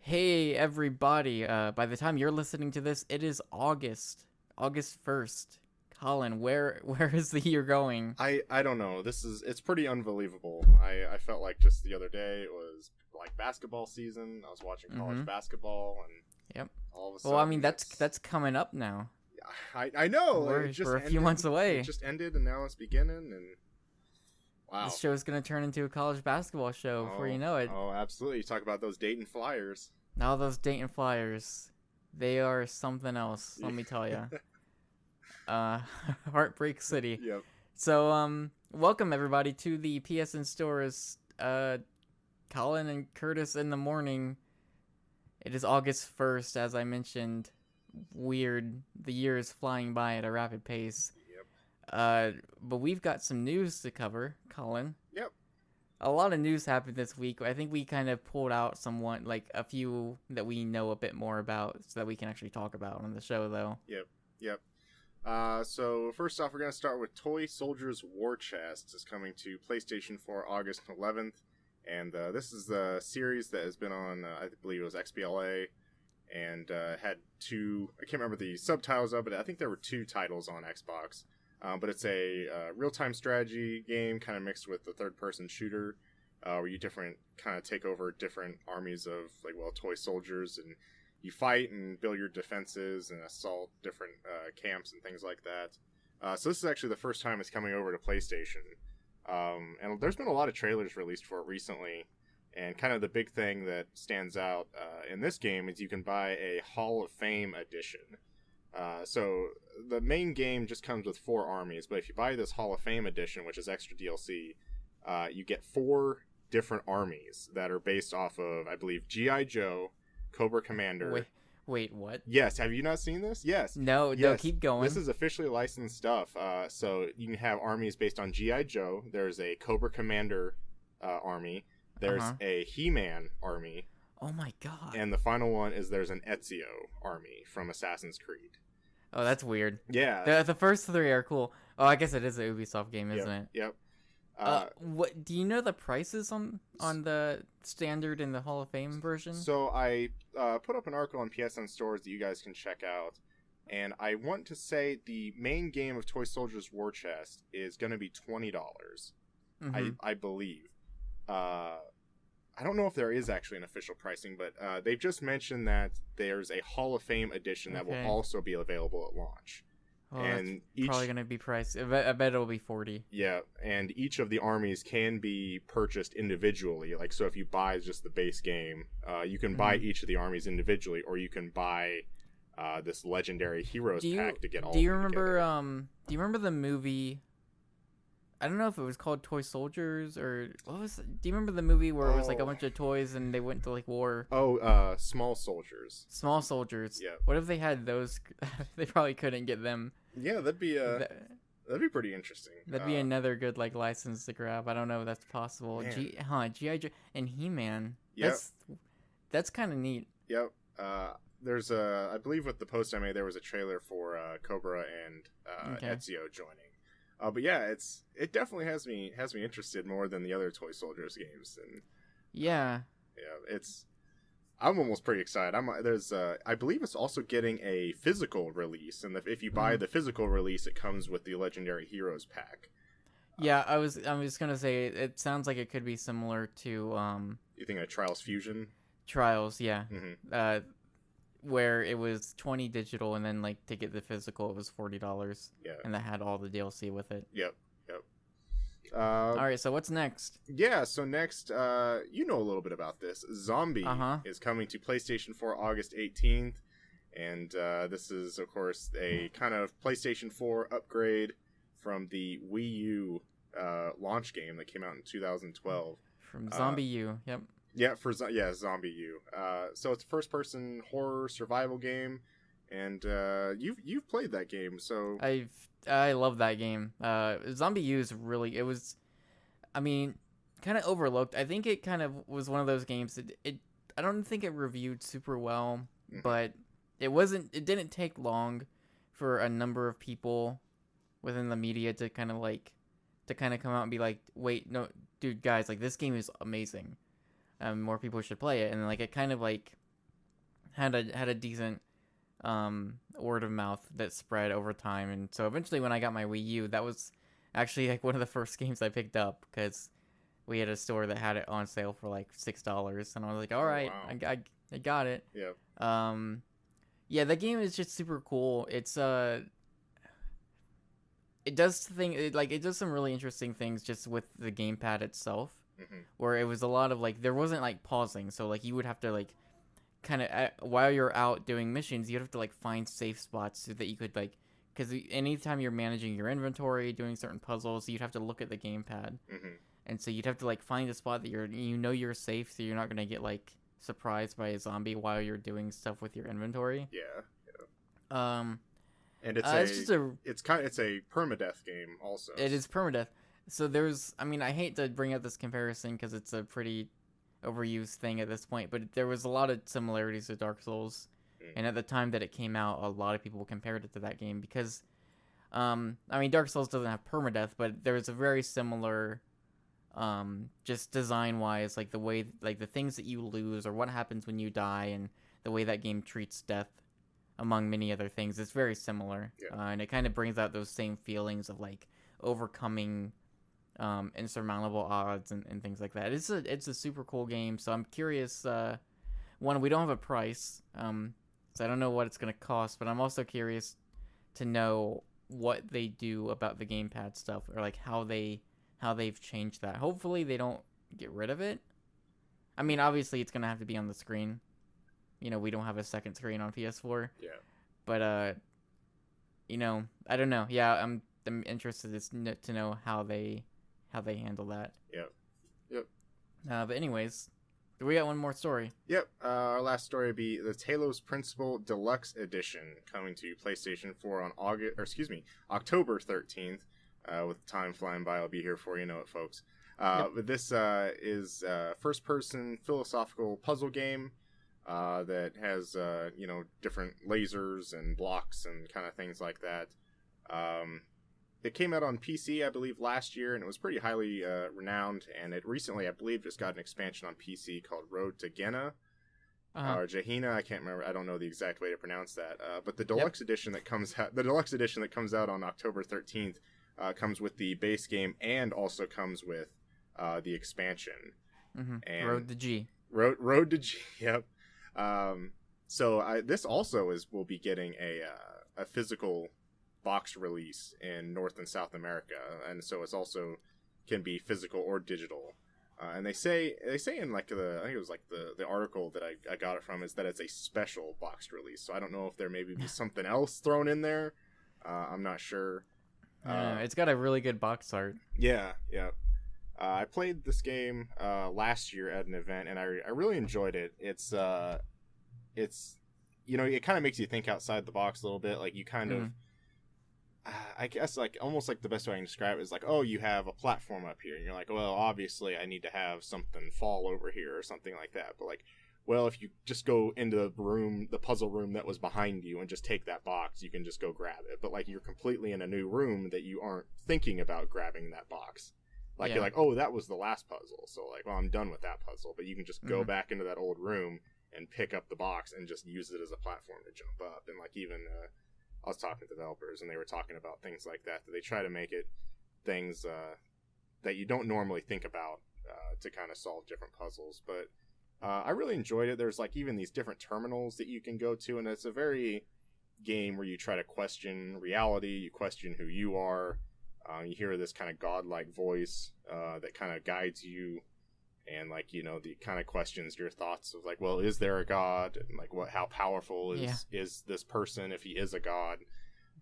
Hey everybody, by the time you're listening to this, it is August 1st. Collin, where is the year going? I don't know. It's pretty unbelievable. I felt like just the other day it was like basketball season. I was watching college basketball and Yep. all of a sudden. Well, I mean that's coming up now. I know. We're a few months away. It just ended and now it's beginning and wow. This show is gonna turn into a college basketball show before you know it. Oh, absolutely. You talk about those Dayton Flyers. Now those Dayton Flyers, they are something else. Let me tell you. Heartbreak City. Yep. So welcome everybody to the PSNStores Collin and Curtis in the morning. It is August 1st, as I mentioned. Weird. The year is flying by at a rapid pace. Yep. But we've got some news to cover, Collin. Yep. A lot of news happened this week. I think we kind of pulled out somewhat, like a few that we know a bit more about so that we can actually talk about on the show, though. Yep. So first off, we're going to start with Toy Soldiers War Chest. It's coming to PlayStation 4 August 11th. And this is the series that has been on, I believe it was XBLA, and had two, I can't remember the subtitles of it, I think there were two titles on Xbox. But it's a real-time strategy game, kind of mixed with the third-person shooter, where you kind of take over different armies of, toy soldiers, and you fight and build your defenses and assault different camps and things like that. So this is actually the first time it's coming over to PlayStation. And there's been a lot of trailers released for it recently, and kind of the big thing that stands out in this game is you can buy a Hall of Fame edition. So the main game just comes with 4 armies, but if you buy this Hall of Fame edition, which is extra DLC, you get 4 different armies that are based off of, I believe, G.I. Joe, Cobra Commander. Wait, what? Yes, have you not seen this? Yes. No, keep going. This is officially licensed stuff. So you can have armies based on G.I. Joe. There's a Cobra Commander army. There's a He-Man army. Oh my god. And the final one is there's an Ezio army from Assassin's Creed. Oh, that's weird. Yeah. The first 3 are cool. Oh, I guess it is a Ubisoft game, isn't it? Yep. What do you know the prices on the standard and the Hall of Fame version? So I put up an article on PSN Stores that you guys can check out, and I want to say the main game of Toy Soldiers War Chest is going to be $20. I believe. I don't know if there is actually an official pricing, but they've just mentioned that there's a Hall of Fame edition that will also be available at launch. Oh, and that's probably going to be priced. I bet it'll be $40. Yeah, and each of the armies can be purchased individually. Like, so if you buy just the base game, you can buy each of the armies individually, or you can buy this Legendary Heroes pack to get all of them together. Do you remember the movie? I don't know if it was called Toy Soldiers or what was it? Do you remember the movie where it was like a bunch of toys and they went to like war? Small Soldiers. Small Soldiers. Yeah. What if they had those? They probably couldn't get them. Yeah, that'd be pretty interesting. That'd be another good like license to grab. I don't know if that's possible. G.I. Joe and He-Man. Yep. That's kind of neat. Yep. There's I believe with the post I made there was a trailer for Cobra and Ezio joining. But yeah, it definitely has me interested more than the other Toy Soldiers games, and I'm almost pretty excited. I believe it's also getting a physical release, and if you buy the physical release, it comes with the Legendary Heroes pack. Yeah, I was gonna say it sounds like it could be similar to You think a Trials Fusion? Trials, yeah. Where it was 20 digital, and then like to get the physical, it was $40. Yeah, and that had all the DLC with it. Yep. All right, so what's next? Yeah, so next, you know a little bit about this. Zombie is coming to PlayStation 4 August 18th, and this is, of course, a kind of PlayStation 4 upgrade from the Wii U launch game that came out in 2012. From Zombie U, yep. Yeah, Zombie U. So it's a first-person horror survival game, and you've played that game, so I love that game. Zombie U is really, it was, I mean, kind of overlooked. I think it kind of was one of those games that I don't think it reviewed super well, but it didn't take long for a number of people within the media to kind of come out and be like, wait, no, dude, guys, like this game is amazing. More people should play it, and like it kind of like had a decent word of mouth that spread over time, and so eventually when I got my Wii U, that was actually like one of the first games I picked up because we had a store that had it on sale for like $6, and I was like, all right, wow. I got it. Yeah. Yeah, that game is just super cool. It does it does some really interesting things just with the gamepad itself, where it was a lot of like there wasn't like pausing, so like you would have to like kind of while you're out doing missions, you'd have to like find safe spots so that you could like because anytime you're managing your inventory, doing certain puzzles, you'd have to look at the gamepad, and so you'd have to like find a spot that you're safe, so you're not gonna get like surprised by a zombie while you're doing stuff with your inventory. Yeah. And it's just it's a permadeath game also. It is permadeath. So I hate to bring up this comparison because it's a pretty overused thing at this point, but there was a lot of similarities to Dark Souls, and at the time that it came out, a lot of people compared it to that game because, Dark Souls doesn't have permadeath, but there was a very similar, just design-wise, like the way, like the things that you lose or what happens when you die, and the way that game treats death, among many other things. It's very similar, and it kind of brings out those same feelings of like overcoming insurmountable odds and things like that. It's a super cool game, so I'm curious. One, we don't have a price, so I don't know what it's gonna cost, but I'm also curious to know what they do about the gamepad stuff, or like how they've changed that. Hopefully they don't get rid of it. I mean, obviously it's gonna have to be on the screen. We don't have a second screen on PS4. Yeah. But I don't know. Yeah, I'm interested to know how they handle that. Yep. But anyways, we got one more story. Yep. Our last story would be the Talos Principle Deluxe Edition coming to PlayStation 4 on October 13th. With time flying by, I'll be here for you know it, folks. But this is a first-person philosophical puzzle game. That has, different lasers and blocks and kind of things like that. It came out on PC, I believe, last year, and it was pretty highly renowned. And it recently, I believe, just got an expansion on PC called Road to Gehenna. Or Gehenna, I can't remember. I don't know the exact way to pronounce that. But the deluxe edition that comes out on October 13th comes with the base game and also comes with the expansion. And Road to G. Road to G. Yep. So this also will be getting a physical box release in North and South America, and so it's also can be physical or digital. And they say in like I think it was like the article that I got it from is that it's a special box release. So I don't know if there maybe be something else thrown in there. I'm not sure. It's got a really good box art. Yeah. I played this game last year at an event, and I really enjoyed it. It's it kind of makes you think outside the box a little bit. Like you kind of, I guess like almost like the best way I can describe it is like, oh, you have a platform up here, and you're like, well, obviously I need to have something fall over here or something like that. But like, well, if you just go into the puzzle room that was behind you and just take that box, you can just go grab it. But like you're completely in a new room that you aren't thinking about grabbing that box. Like you're like, oh, that was the last puzzle, so like, well, I'm done with that puzzle. But you can just go back into that old room and pick up the box and just use it as a platform to jump up. And like even I was talking to developers, and they were talking about things like that they try to make it things that you don't normally think about to kind of solve different puzzles. But I really enjoyed it. There's like even these different terminals that you can go to, and it's a very game where you try to question reality, you question who you are. You hear this kind of godlike voice that kind of guides you, and like the kind of questions your thoughts of like, well, is there a god? And like, how powerful is this person if he is a god?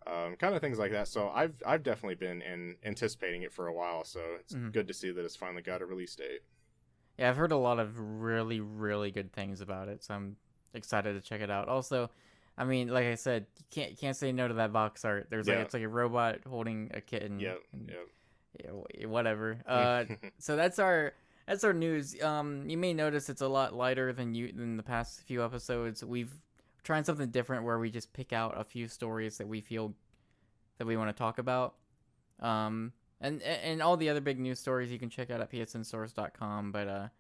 Kind of things like that. So I've definitely been anticipating it for a while. So it's good to see that it's finally got a release date. Yeah, I've heard a lot of really, really good things about it, so I'm excited to check it out. Also, I mean, like I said, you can't say no to that box art. There's like it's like a robot holding a kitten. Yep. Yeah, whatever. So that's our news. You may notice it's a lot lighter than the past few episodes. We've tried something different where we just pick out a few stories that we feel that we want to talk about. And all the other big news stories you can check out at PSNStores.com. But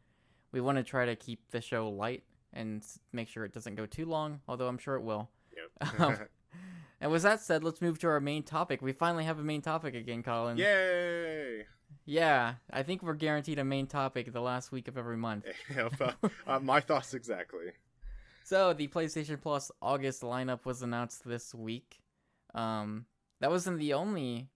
we want to try to keep the show light and make sure it doesn't go too long, although I'm sure it will. Yep. And with that said, let's move to our main topic. We finally have a main topic again, Collin. Yay! Yeah, I think we're guaranteed a main topic the last week of every month. My thoughts exactly. So, the PlayStation Plus August lineup was announced this week. That wasn't the only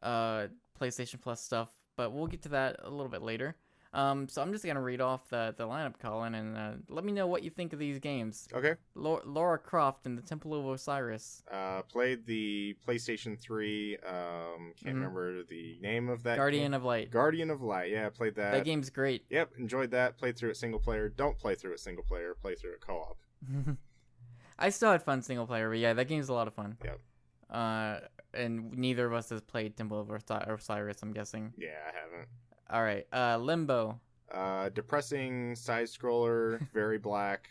PlayStation Plus stuff, but we'll get to that a little bit later. So I'm just going to read off the lineup, Collin, and let me know what you think of these games. Okay. Lara Croft and the Temple of Osiris. Played the PlayStation 3, can't remember the name of that Guardian game. of Light. Guardian of Light, yeah, played that. That game's great. Yep, enjoyed that. Played through it single player. Don't play through it single player. Play through it co-op. I still had fun single player, but yeah, that game's a lot of fun. Yep. And neither of us has played Temple of Osiris, I'm guessing. Yeah, I haven't. All right, Limbo. Depressing side scroller, very black,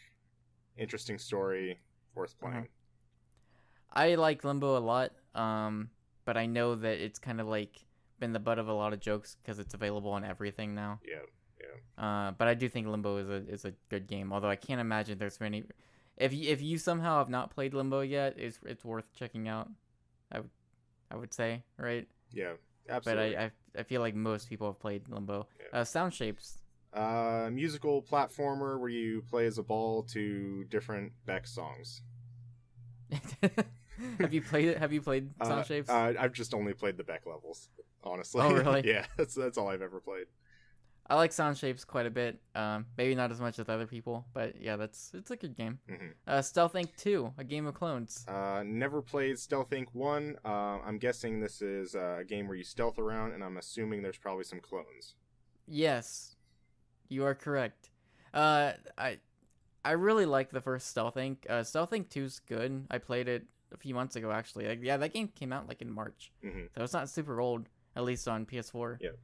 interesting story, worth playing. I like Limbo a lot, but I know that it's kind of like been the butt of a lot of jokes because it's available on everything now. Yeah. But I do think Limbo is a good game, although I can't imagine there's many. If you somehow have not played Limbo yet, it's worth checking out. I would say, right? Yeah. Absolutely. But I feel like most people have played Limbo. Yeah. Sound Shapes. Musical platformer where you play as a ball to different Beck songs. Have you played it? Have you played Sound Shapes? I've just only played the Beck levels, honestly. Oh, really? Yeah, that's all I've ever played. I like Sound Shapes quite a bit. Maybe not as much as other people, but yeah, it's a good game. Mm-hmm. Stealth Inc. 2, A Game of Clones. Never played Stealth Inc. 1. I'm guessing this is a game where you stealth around, and I'm assuming there's probably some clones. Yes, you are correct. I really like the first Stealth Inc. Stealth Inc. 2's good. I played it a few months ago, actually. That game came out in March, so it's not super old, at least on PS4. Yep.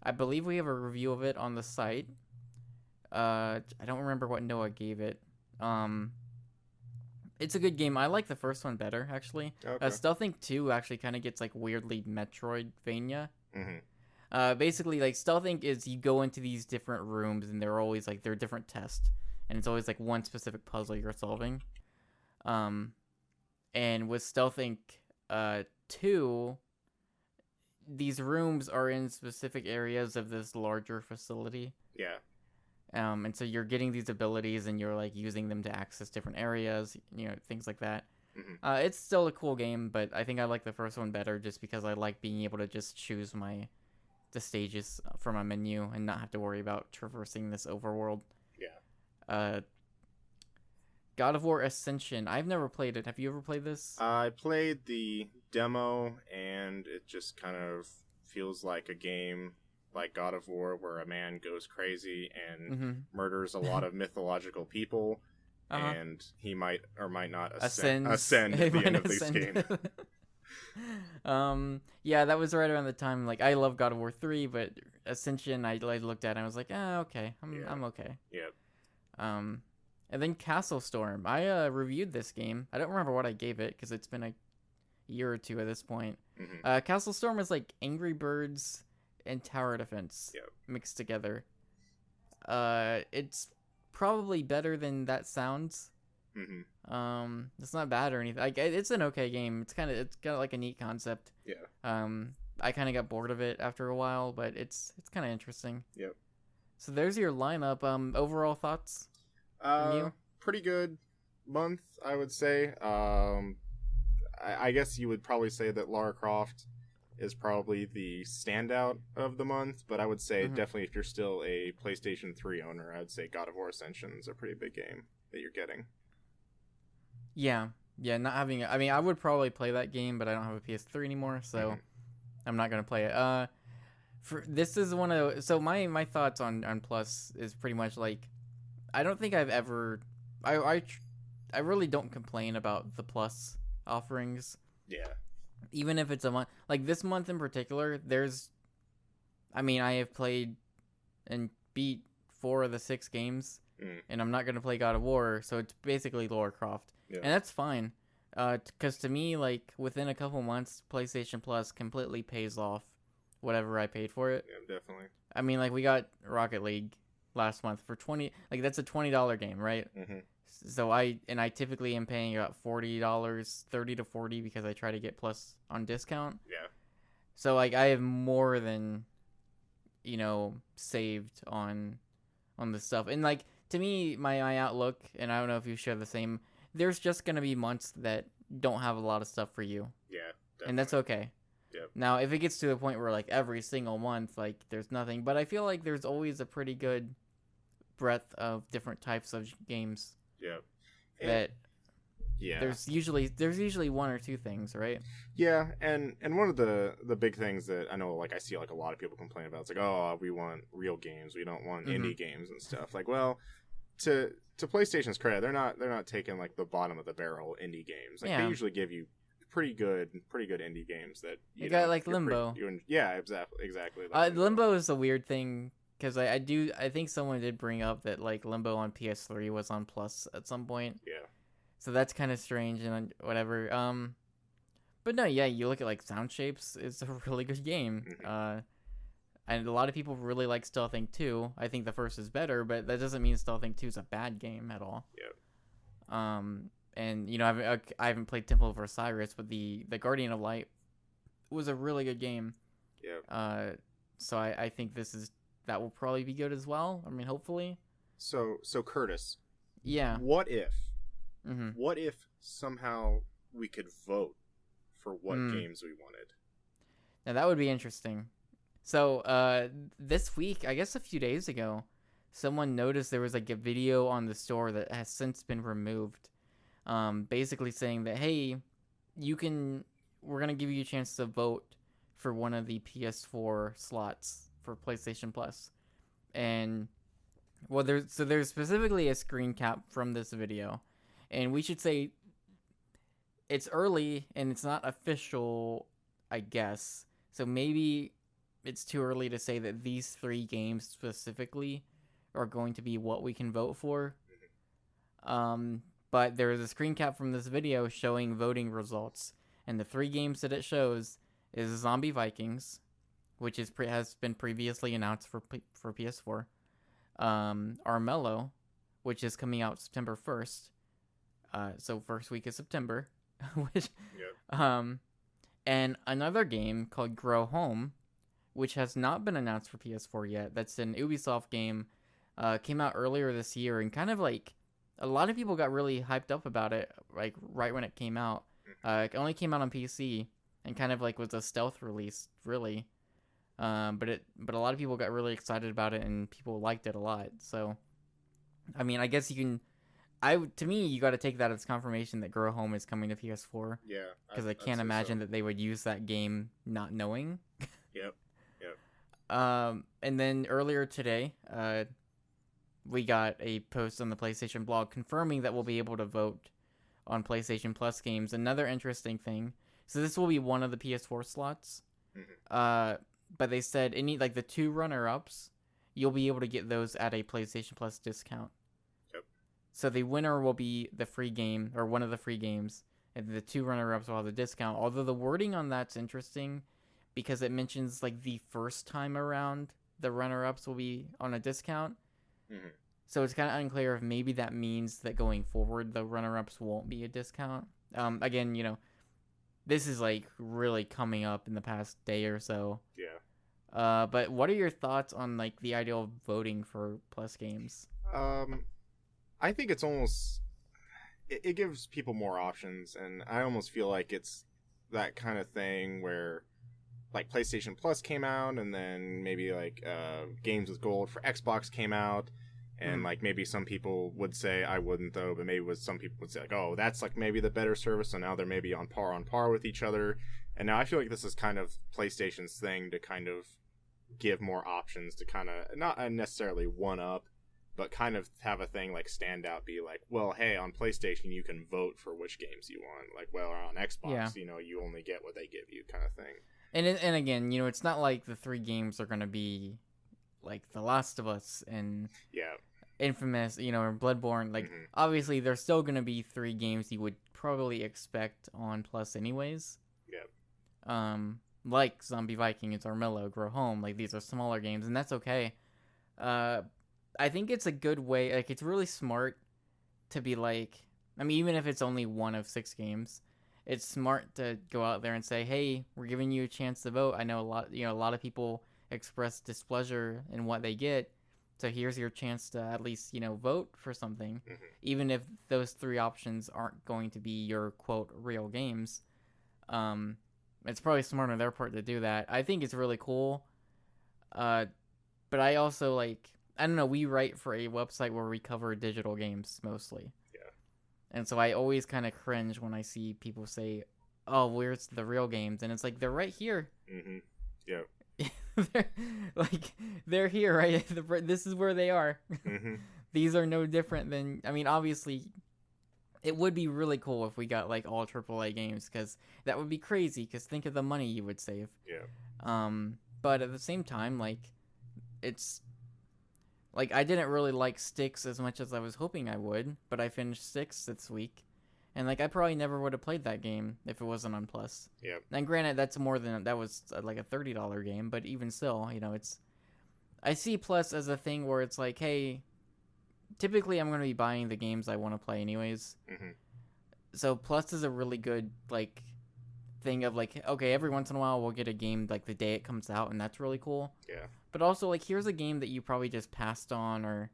I believe we have a review of it on the site. I don't remember what Noah gave it. It's a good game. I like the first one better, actually. Okay. Stealth Inc. 2 actually kind of gets weirdly Metroidvania. Mm-hmm. Basically, Stealth Inc. is you go into these different rooms and they're always they're different tests, and it's always one specific puzzle you're solving. And with Stealth Inc. 2, these rooms are in specific areas of this larger facility. Yeah. And so you're getting these abilities and you're using them to access different areas, things like that. Mm-hmm. It's still a cool game, but I think I like the first one better just because I like being able to just choose the stages from a menu and not have to worry about traversing this overworld. Yeah. God of War Ascension. I've never played it. Have you ever played this? I played the demo, and it just kind of feels like a game like God of War where a man goes crazy and murders a lot of mythological people, and he might or might not ascend at the end of this game. Yeah, that was right around the time. I love God of War 3, but Ascension, I looked at it and I was like, okay, I'm okay. Yep. And then Castle Storm. I reviewed this game. I don't remember what I gave it because it's been a year or two at this point. Mm-hmm. Castle Storm is Angry Birds and Tower Defense mixed together. It's probably better than that sounds. Mm-hmm. It's not bad or anything. It's an okay game. It's got a neat concept. Yeah. I kind of got bored of it after a while, but it's kind of interesting. Yep. So there's your lineup. Overall thoughts? Pretty good month, I would say. I guess you would probably say that Lara Croft is probably the standout of the month, but I would say definitely if you're still a PlayStation 3 owner, I would say God of War Ascension is a pretty big game that you're getting. Yeah, not having it. I mean, I would probably play that game, but I don't have a PS3 anymore, so I'm not gonna play it. This is one of so my thoughts on Plus is pretty much I don't think I've ever I really don't complain about the Plus offerings. Yeah. Even if it's a month this month in particular, I have played and beat 4 of the 6 games, and I'm not gonna play God of War, so it's basically Lara Croft, and that's fine. Because to me, within a couple months, PlayStation Plus completely pays off whatever I paid for it. Yeah, definitely. I mean, we got Rocket League, last month for 20. Like that's a $20 game, right? Mm-hmm. So I typically am paying about $40, 30 to 40 because I try to get plus on discount. Yeah. So like I have more than, saved on this stuff. And like to me, my outlook, and I don't know if you share the same. There's just gonna be months that don't have a lot of stuff for you. Yeah. Definitely. And that's okay. Yep. Now, if it gets to the point where like every single month, like there's nothing, but I feel like there's always a pretty good breadth of different types of games. Yeah. That yeah. There's usually one or two things, right? Yeah, and one of the big things that I know, like I see like a lot of people complain about, it's like, oh, we want real games, we don't want indie games and stuff. Like, well, to PlayStation's credit, they're not taking like the bottom of the barrel indie games. Like they usually give you pretty good indie games that you got like Limbo. Yeah, exactly. Like Limbo is a weird thing because I think someone did bring up that like Limbo on PS3 was on Plus at some point. Yeah. So that's kind of strange and whatever. But no, yeah, you look at like Sound Shapes, it's a really good game. Mm-hmm. And a lot of people really like Stealth Inc. 2. I think the first is better, but that doesn't mean Stealth Inc. 2 is a bad game at all. Yeah. And I haven't played Temple of Osiris, but the Guardian of Light was a really good game. Yeah. So I think that will probably be good as well. I mean, hopefully. So Curtis. Yeah. What if? Mm-hmm. What if somehow we could vote for what games we wanted? Now that would be interesting. So this week, I guess a few days ago, someone noticed there was like a video on the store that has since been removed. Basically saying that, hey, we're going to give you a chance to vote for one of the PS4 slots for PlayStation Plus. And, well, there's specifically a screen cap from this video. And we should say it's early and it's not official, I guess. So maybe it's too early to say that these 3 games specifically are going to be what we can vote for. But there is a screen cap from this video showing voting results, and the 3 games that it shows is Zombie Vikings, which has been previously announced for PS4, Armello, which is coming out September 1st, so first week of September, which, and another game called Grow Home, which has not been announced for PS4 yet. That's an Ubisoft game, came out earlier this year, and kind of like a lot of people got really hyped up about it, like right when it came out. It only came out on PC and kind of like was a stealth release, really. But a lot of people got really excited about it and people liked it a lot. So, I mean, I guess you can. To me, you got to take that as confirmation that Grow Home is coming to PS4. Yeah. Because I can't imagine that they would use that game not knowing. Yep. And then earlier today, we got a post on the PlayStation blog confirming that we'll be able to vote on PlayStation Plus games. Another interesting thing. So this will be one of the PS4 slots. Mm-hmm. But they said the 2 runner-ups, you'll be able to get those at a PlayStation Plus discount. Yep. So the winner will be the free game, or one of the free games, and the 2 runner-ups will have the discount. Although the wording on that's interesting, because it mentions like the first time around the runner-ups will be on a discount. Mm-hmm. So it's kind of unclear if maybe that means that going forward the runner-ups won't be a discount. Again, this is like really coming up in the past day or so. Yeah. But what are your thoughts on like the idea of voting for Plus games? I think it's almost it gives people more options, and I almost feel like it's that kind of thing where like PlayStation Plus came out, and then maybe like Games with Gold for Xbox came out, and like maybe some people would say, I wouldn't though, but maybe some people would say like, oh, that's like maybe the better service, so now they're maybe on par with each other. And now I feel like this is kind of PlayStation's thing to kind of give more options, to kind of not necessarily one up, but kind of have a thing like stand out, be like, well, hey, on PlayStation you can vote for which games you want, like, well, on Xbox, you only get what they give you, kind of thing. And again, it's not like the 3 games are gonna be like The Last of Us and Infamous, or Bloodborne. Like, obviously, there's still gonna be 3 games you would probably expect on Plus anyways. Yeah. Like Zombie Vikings, Armello, Grow Home. Like, these are smaller games, and that's okay. I think it's a good way. Like, it's really smart to be like, I mean, even if it's only one of 6 games, it's smart to go out there and say, hey, we're giving you a chance to vote. I know a lot of people express displeasure in what they get. So here's your chance to at least, vote for something, even if those 3 options aren't going to be your quote real games. It's probably smart on their part to do that. I think it's really cool. But I also I don't know, we write for a website where we cover digital games mostly. Yeah. And so I always kind of cringe when I see people say, oh, where's the real games? And it's like, they're right here. Mm-hmm. Yep. they're here, right? This is where they are. Mm-hmm. These are no different than, I mean, obviously it would be really cool if we got all AAA games, because that would be crazy, because think of the money you would save. Yeah. But at the same time, it's I didn't really like Styx as much as I was hoping I would, but I finished Styx this week. And I probably never would have played that game if it wasn't on Plus. Yeah. And granted, that was a $30 game, but even still, I see Plus as a thing where it's like, hey, typically I'm going to be buying the games I want to play anyways. Mm-hmm. So Plus is a really good thing of okay, every once in a while we'll get a game the day it comes out, and that's really cool. Yeah. But also here's a game that you probably just passed on or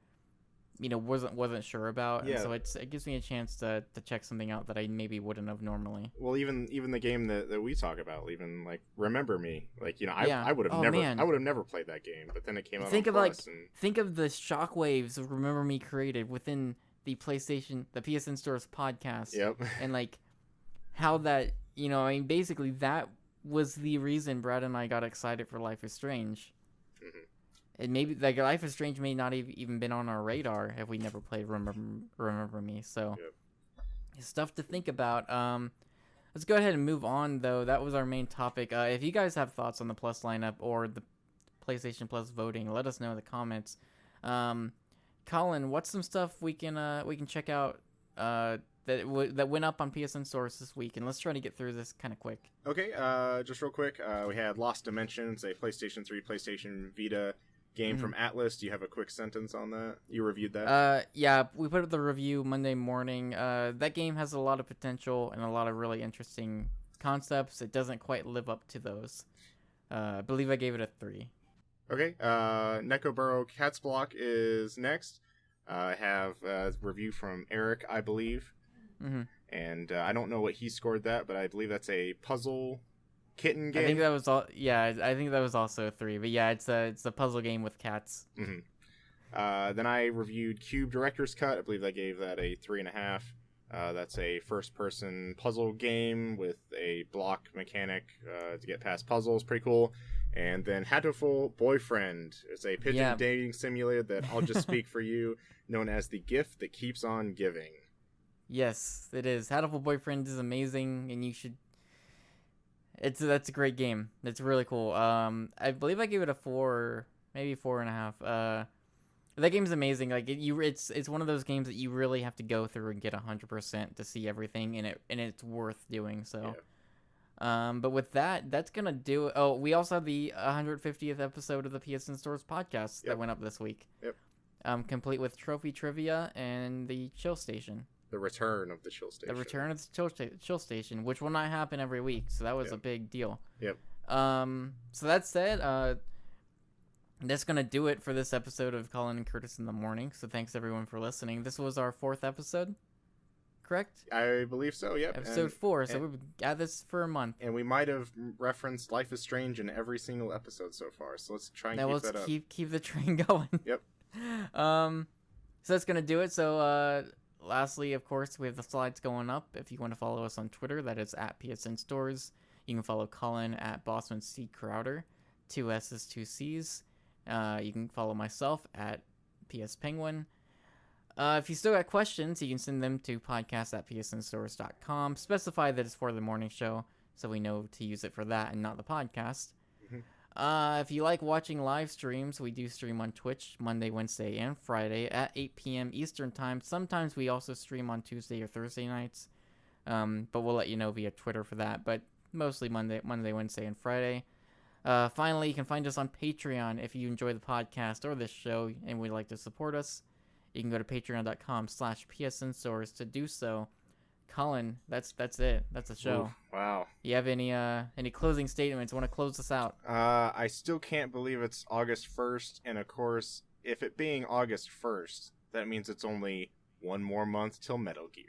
wasn't sure about. Yeah. And so it gives me a chance to check something out that I maybe wouldn't have normally. Well, even the game that we talk about, even Remember Me, Yeah. I would have never played that game, but then it came out on Plus, think of the shockwaves of Remember Me created within the PSNStores podcast. Yep. And how that, basically that was the reason Brad and I got excited for Life is Strange. Mm-hmm. And maybe Life is Strange may not have even been on our radar if we never played Remember Me. So it's stuff to think about. Let's go ahead and move on, though. That was our main topic. If you guys have thoughts on the Plus lineup or the PlayStation Plus voting, let us know in the comments. Collin, what's some stuff we can check out that went up on PSN Stores this week? And let's try to get through this kind of quick. Okay, just real quick, we had Lost Dimensions, a PlayStation 3, PlayStation Vita game from Atlas. Do you have a quick sentence on that? You reviewed that? Yeah, we put up the review Monday morning. That game has a lot of potential and a lot of really interesting concepts. It doesn't quite live up to those. I believe I gave it a 3. Okay, NekoBuro Catsblock is next. I have a review from Eric, I believe. Mm-hmm. And I don't know what he scored that, but I believe that's a puzzle kitten game. I think that was all. Yeah, I think that was also a 3. But yeah, it's a puzzle game with cats. Mm-hmm. Then I reviewed QUBE Director's Cut. I believe I gave that a 3.5. That's a first-person puzzle game with a block mechanic to get past puzzles. Pretty cool. And then Hatoful Boyfriend. It's a pigeon dating simulator that I'll just speak for you, known as the gift that keeps on giving. Yes, it is. Hatoful Boyfriend is amazing, and you should. That's a great game. It's really cool. I believe I gave it a 4, maybe 4.5. That game's amazing. It's one of those games that you really have to go through and get 100% to see everything, and it's worth doing so. Yeah. But with that's gonna do it. Oh, we also have the 150th episode of the PSNStores Podcast that went up this week. Yep. Complete with trophy trivia and the chill station. The return of the chill station. The return of the chill station, which will not happen every week, so that was a big deal. Yep. So that said, that's gonna do it for this episode of Collin and Curtis in the Morning. So thanks everyone for listening. This was our 4th episode, correct? I believe so. Yep. Episode 4. So we've got this for a month, and we might have referenced Life is Strange in every single episode so far. So let's try and keep that up. Keep the train going. Yep. So that's gonna do it. So lastly, of course, we have the slides going up. If you want to follow us on Twitter, that is at PSN Stores. You can follow Collin at Bossman C. Crowder, 2 S's, 2 C's. You can follow myself at PS Penguin. If you still got questions, you can send them to podcast@psnstores.com. Specify that it's for the morning show, so we know to use it for that and not the podcast. If you like watching live streams, we do stream on Twitch Monday, Wednesday, and Friday at 8 p.m. Eastern Time. Sometimes we also stream on Tuesday or Thursday nights, but we'll let you know via Twitter for that. But mostly Monday, Wednesday, and Friday. Finally, you can find us on Patreon if you enjoy the podcast or this show and would like to support us. You can go to patreon.com/PSNStores to do so. Collin, that's it. That's the show. Oof, wow. You have any closing statements? Want to close this out? I still can't believe it's August 1st, and of course, if it being August 1st, that means it's only one more month till Metal Gear.